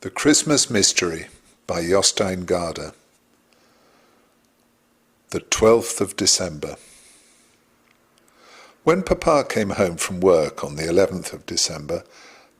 The Christmas Mystery by Jostein Gaarder. The 12th of December. When Papa came home from work on the 11th of December,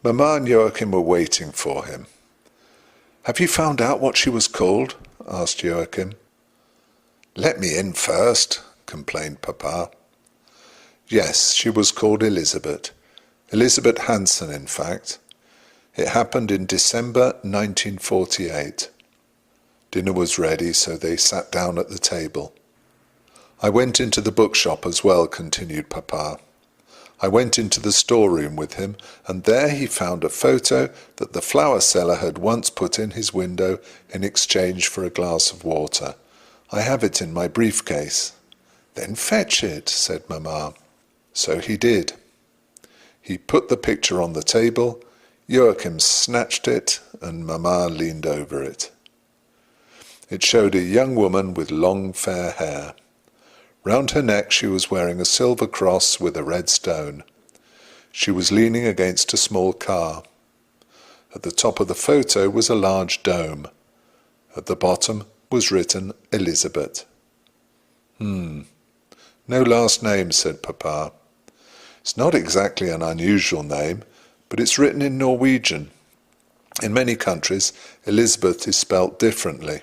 Mama and Joachim were waiting for him. "Have you found out what she was called?" asked Joachim. "Let me in first," complained Papa. Yes, she was called Elisabet. Elisabet Hansen, in fact. It happened in December 1948. Dinner was ready, so they sat down at the table. "I went into the bookshop as well," continued Papa. "I went into the storeroom with him, and there he found a photo that the flower seller had once put in his window in exchange for a glass of water. I have it in my briefcase." "Then fetch it," said Mama. So he did. He put the picture on the table, Joachim snatched it, and Mama leaned over it. It showed a young woman with long fair hair. Round her neck she was wearing a silver cross with a red stone. She was leaning against a small car. At the top of the photo was a large dome. At the bottom was written Elisabet. No last name," said Papa. "It's not exactly an unusual name, but it's written in Norwegian. In many countries, Elisabeth is spelt differently."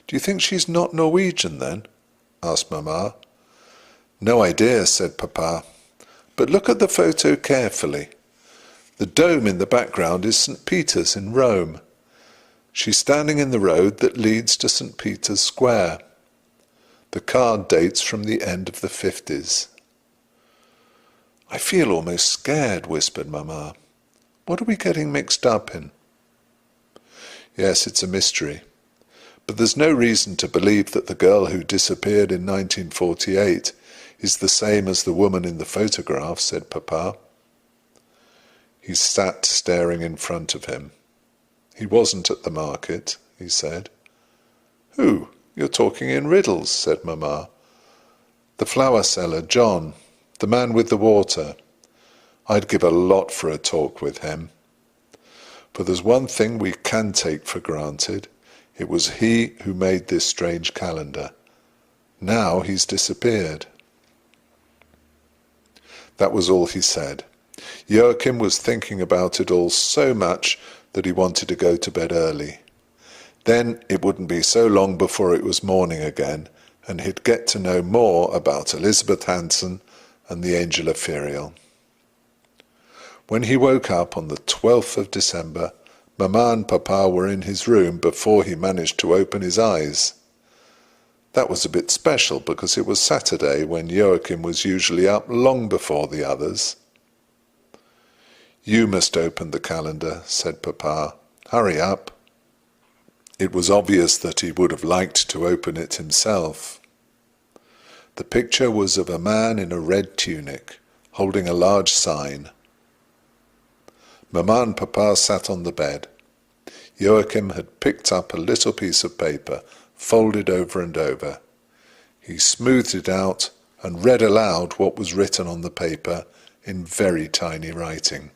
"Do you think she's not Norwegian, then?" asked Mama. "No idea," said Papa. "But look at the photo carefully. The dome in the background is St. Peter's in Rome. She's standing in the road that leads to St. Peter's Square. The card dates from the end of the 50s. "I feel almost scared," whispered Mama. "What are we getting mixed up in?" "Yes, it's a mystery. But there's no reason to believe that the girl who disappeared in 1948 is the same as the woman in the photograph," said Papa. He sat staring in front of him. "He wasn't at the market," he said. "Who? You're talking in riddles," said Mama. "The flower seller, John. The man with the water. I'd give a lot for a talk with him. But there's one thing we can take for granted. It was he who made this strange calendar. Now he's disappeared." That was all he said. Joachim was thinking about it all so much that he wanted to go to bed early. Then it wouldn't be so long before it was morning again, and he'd get to know more about Elisabet Hansen and the angel ethereal. When he woke up on the 12th of December, Mama and Papa were in his room before he managed to open his eyes. That was a bit special because it was Saturday when Joachim was usually up long before the others. "You must open the calendar," said Papa. "Hurry up." It was obvious that he would have liked to open it himself. The picture was of a man in a red tunic, holding a large sign. Mama and Papa sat on the bed. Joachim had picked up a little piece of paper, folded over and over. He smoothed it out and read aloud what was written on the paper in very tiny writing.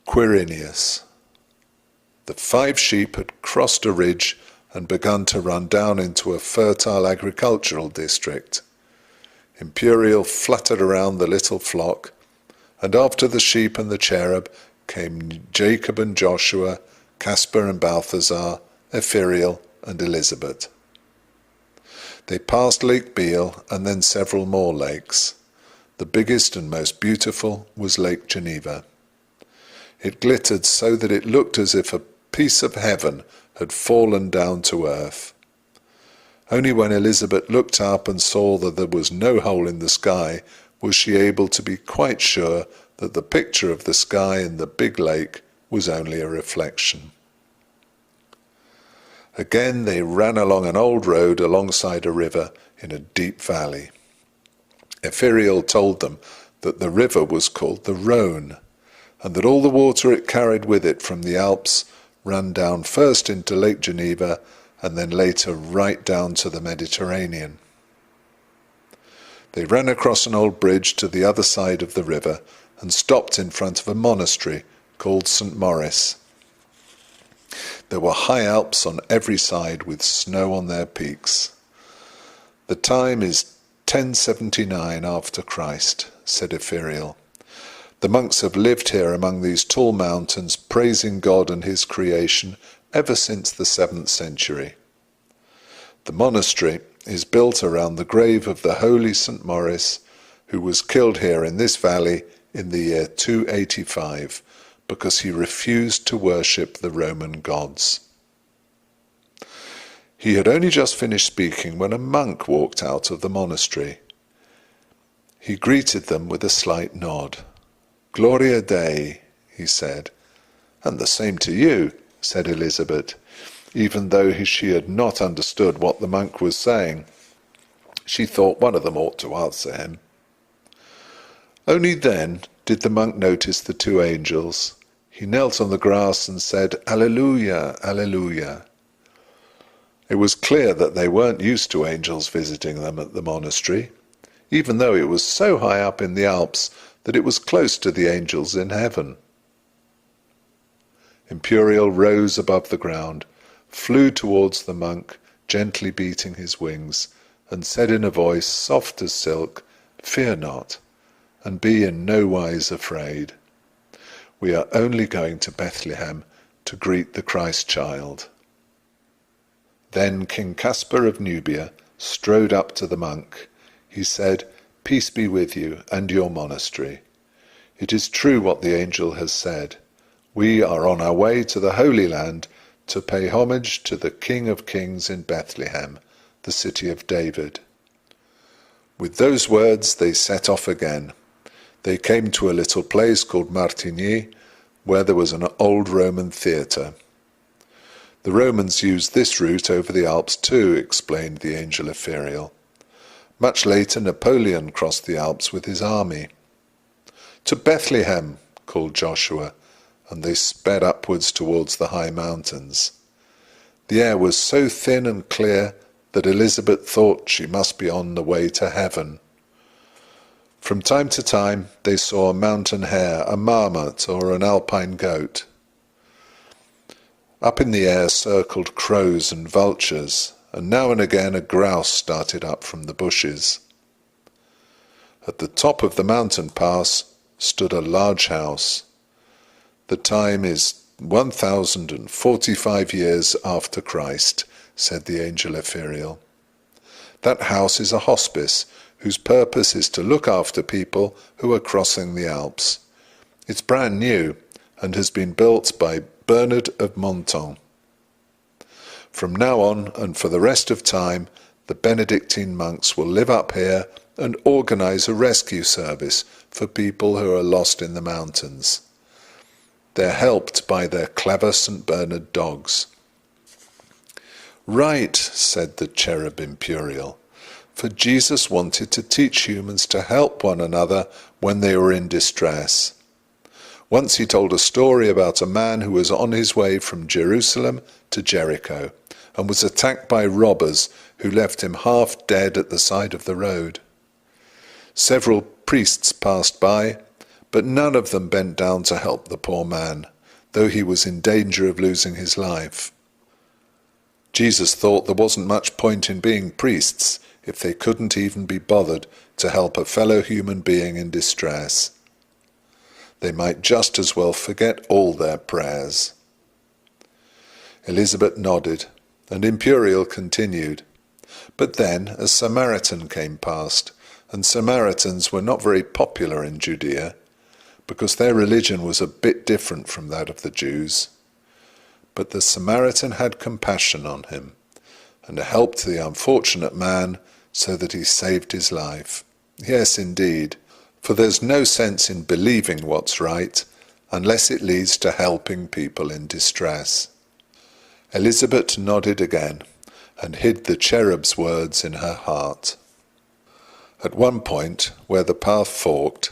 Quirinius. The 5 sheep had crossed a ridge and begun to run down into a fertile agricultural district. Imperial fluttered around the little flock, and after the sheep and the cherub came Jacob and Joshua, Caspar and Balthazar, Epheriel and Elisabet. They passed Lake Biel and then several more lakes. The biggest and most beautiful was Lake Geneva. It glittered so that it looked as if a piece of heaven had fallen down to earth. Only when Elisabet looked up and saw that there was no hole in the sky was she able to be quite sure that the picture of the sky in the big lake was only a reflection. Again they ran along an old road alongside a river in a deep valley. Epheriel told them that the river was called the Rhone, and that all the water it carried with it from the Alps ran down first into Lake Geneva and then later right down to the Mediterranean. They ran across an old bridge to the other side of the river and stopped in front of a monastery called St. Maurice. There were high Alps on every side with snow on their peaks. The time is 1079 after Christ, said Epheriel. The monks have lived here among these tall mountains, praising God and his creation ever since the 7th century. The monastery is built around the grave of the holy St. Maurice, who was killed here in this valley in the year 285 because he refused to worship the Roman gods. He had only just finished speaking when a monk walked out of the monastery. He greeted them with a slight nod. "Gloria Dei," he said. "And the same to you," said Elisabet, even though she had not understood what the monk was saying. She thought one of them ought to answer him. Only then did the monk notice the two angels. He knelt on the grass and said, "Alleluia, Alleluia." It was clear that they weren't used to angels visiting them at the monastery, even though it was so high up in the Alps that it was close to the angels in heaven. Imperial rose above the ground, flew towards the monk, gently beating his wings, and said in a voice soft as silk, "Fear not, and be in no wise afraid. We are only going to Bethlehem to greet the Christ child." Then King Caspar of Nubia strode up to the monk. He said, "Peace be with you and your monastery. It is true what the angel has said. We are on our way to the Holy Land to pay homage to the King of Kings in Bethlehem, the city of David." With those words they set off again. They came to a little place called Martigny, where there was an old Roman theatre. "The Romans used this route over the Alps too," explained the angel Epheriel. "Much later Napoleon crossed the Alps with his army." "To Bethlehem," called Joshua, and they sped upwards towards the high mountains. The air was so thin and clear that Elisabet thought she must be on the way to heaven. From time to time they saw a mountain hare, a marmot, or an alpine goat. Up in the air circled crows and vultures, and now and again a grouse started up from the bushes. At the top of the mountain pass stood a large house. "The time is 1045 years after Christ," said the angel Epheriel. "That house is a hospice, whose purpose is to look after people who are crossing the Alps. It's brand new and has been built by Bernard of Menthon. From now on and for the rest of time, the Benedictine monks will live up here and organise a rescue service for people who are lost in the mountains. They're helped by their clever St. Bernard dogs." "Right," said the cherub Imperial, "for Jesus wanted to teach humans to help one another when they were in distress. Once he told a story about a man who was on his way from Jerusalem to Jericho and was attacked by robbers who left him half dead at the side of the road. Several priests passed by, but none of them bent down to help the poor man, though he was in danger of losing his life. Jesus thought there wasn't much point in being priests if they couldn't even be bothered to help a fellow human being in distress. They might just as well forget all their prayers." Elisabet nodded, and Imperial continued. "But then a Samaritan came past, and Samaritans were not very popular in Judea, because their religion was a bit different from that of the Jews. But the Samaritan had compassion on him, and helped the unfortunate man so that he saved his life. Yes, indeed, for there's no sense in believing what's right unless it leads to helping people in distress." Elisabet nodded again and hid the cherub's words in her heart. At one point, where the path forked,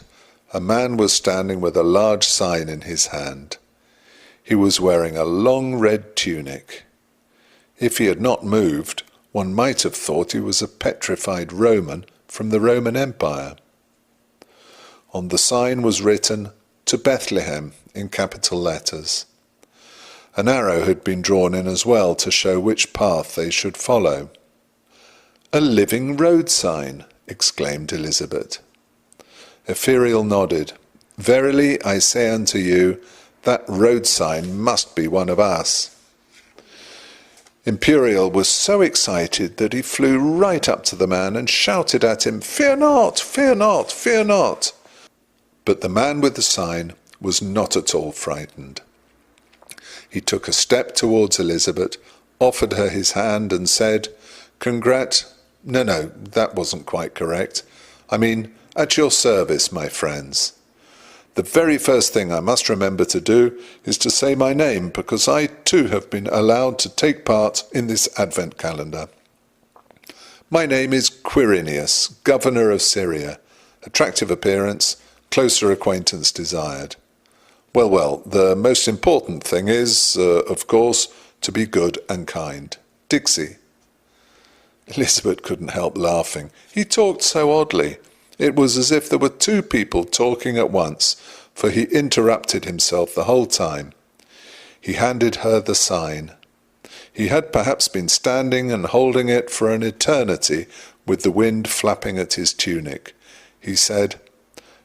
a man was standing with a large sign in his hand. He was wearing a long red tunic. If he had not moved, one might have thought he was a petrified Roman from the Roman Empire. On the sign was written, "To Bethlehem," in capital letters. An arrow had been drawn in as well to show which path they should follow. "A living road sign," exclaimed Elisabet. Epheriel nodded. "Verily I say unto you, that road sign must be one of us." Imperial was so excited that he flew right up to the man and shouted at him, "Fear not, fear not, fear not." But the man with the sign was not at all frightened. He took a step towards Elisabet, offered her his hand and said, No, that wasn't quite correct. I mean, at your service, my friends. The very first thing I must remember to do is to say my name, because I too have been allowed to take part in this Advent calendar. My name is Quirinius, governor of Syria. Attractive appearance, closer acquaintance desired. Well, the most important thing is, of course, to be good and kind. Dixie. Elisabet couldn't help laughing. He talked so oddly. It was as if there were two people talking at once, for he interrupted himself the whole time. He handed her the sign. He had perhaps been standing and holding it for an eternity with the wind flapping at his tunic. He said,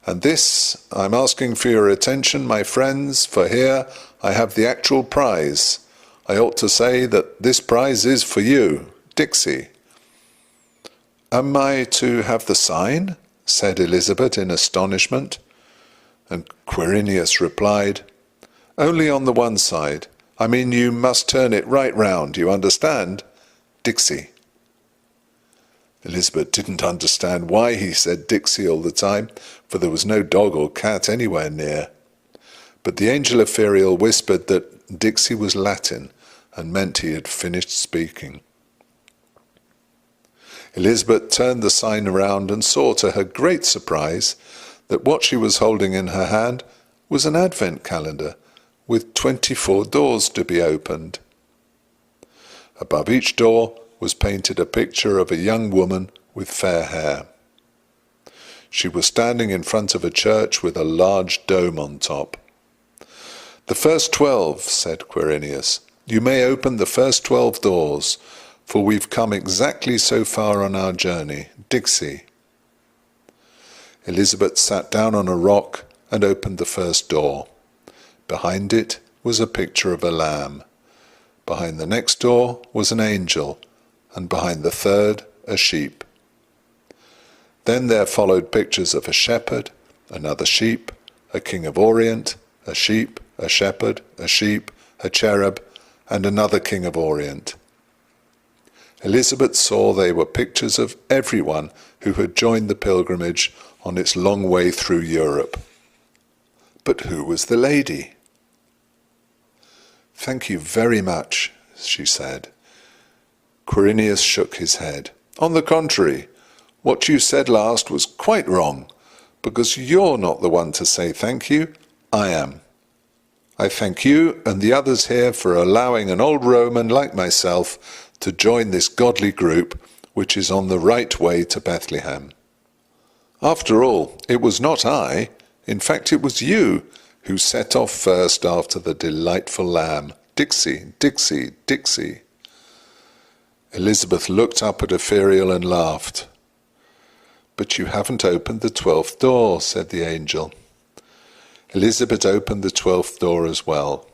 "And this I'm asking for your attention, my friends, for here I have the actual prize. I ought to say that this prize is for you, Dixie." "Am I to have the sign?" said Elisabet in astonishment. And Quirinius replied, "Only on the one side. I mean, you must turn it right round, you understand? Dixie." Elisabet didn't understand why he said Dixie all the time, for there was no dog or cat anywhere near. But the angel Epheriel whispered that Dixie was Latin and meant he had finished speaking. Elisabet turned the sign around and saw to her great surprise that what she was holding in her hand was an Advent calendar with 24 doors to be opened. Above each door was painted a picture of a young woman with fair hair. She was standing in front of a church with a large dome on top. "The first 12, said Quirinius. "You may open the first 12 doors, for we've come exactly so far on our journey. Dixie." Elisabet sat down on a rock and opened the first door. Behind it was a picture of a lamb. Behind the next door was an angel, and behind the third, a sheep. Then there followed pictures of a shepherd, another sheep, a king of Orient, a sheep, a shepherd, a sheep, a cherub, and another king of Orient. Elisabet saw they were pictures of everyone who had joined the pilgrimage on its long way through Europe. But who was the lady? "Thank you very much," she said. Quirinius shook his head. "On the contrary, what you said last was quite wrong, because you're not the one to say thank you, I am. I thank you and the others here for allowing an old Roman like myself to join this godly group which is on the right way to Bethlehem. After all, it was not I, in fact it was you, who set off first after the delightful lamb. Dixie, Dixie, Dixie." Elisabet looked up at Epheriel and laughed. "But you haven't opened the 12th door," said the angel. Elisabet opened the 12th door as well,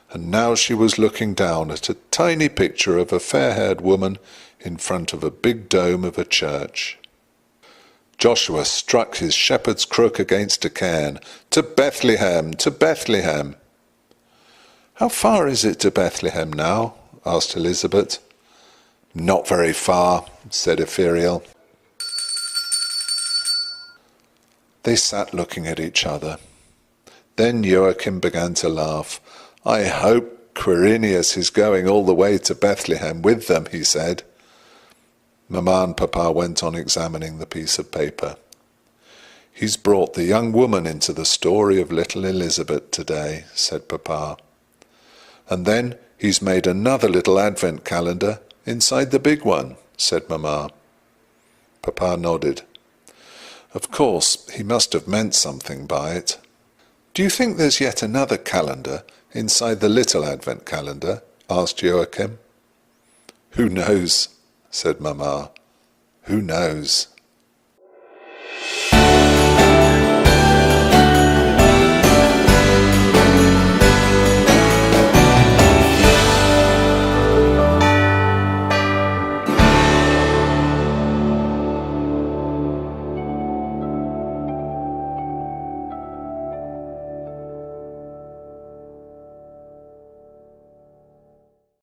and now she was looking down at a tiny picture of a fair-haired woman in front of a big dome of a church. Joshua struck his shepherd's crook against a cairn. "To Bethlehem! To Bethlehem!" "How far is it to Bethlehem now?" asked Elisabet. "Not very far," said Epheriel. They sat looking at each other. Then Joachim began to laugh. "I hope Quirinius is going all the way to Bethlehem with them," he said. Mamma and Papa went on examining the piece of paper. "He's brought the young woman into the story of little Elisabet today," said Papa. "And then he's made another little Advent calendar inside the big one," said Mamma. Papa nodded. Of course, he must have meant something by it. Do you think there's yet another calendar inside the little Advent calendar? Asked Joachim. Who knows? Said Mamma. Who knows?